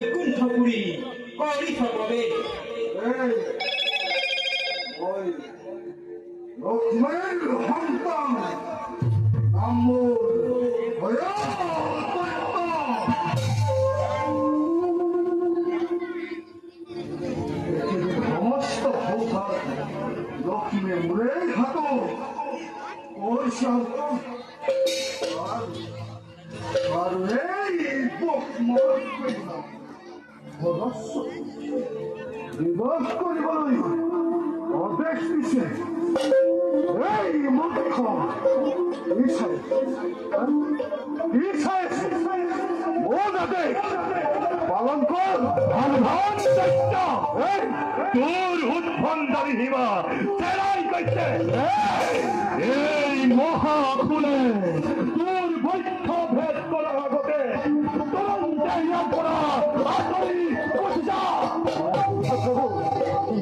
কুণ্ঠপুরী করিহ কবে ওই লক্ষ্মের সন্তান নামুর সমস্ত ভূভাগ লক্ষ্মী মুড়ে হাত ওই সব আর এই বুক মরবে না বিবাদ করিবই অদেশ দিছে এই মূর্খ পালন কর তোর উদ্ভন্ডারী হিমা চেরাই করছে এই মহাকুলে তোর বৈঠ্য ভেদ করার আগতে তোর করা আসলেই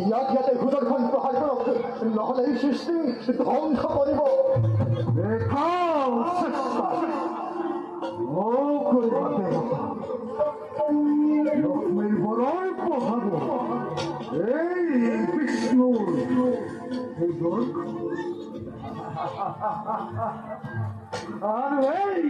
ইয়াতে হুজুর খান প্রহার করক নহলে এই সৃষ্টি ধ্বংস করিব দেখাও চেষ্টা ও করিবাতে লক্ষ্মীর বড়ই প্রভাব এই বিষ্ণুর হুজুর আর এই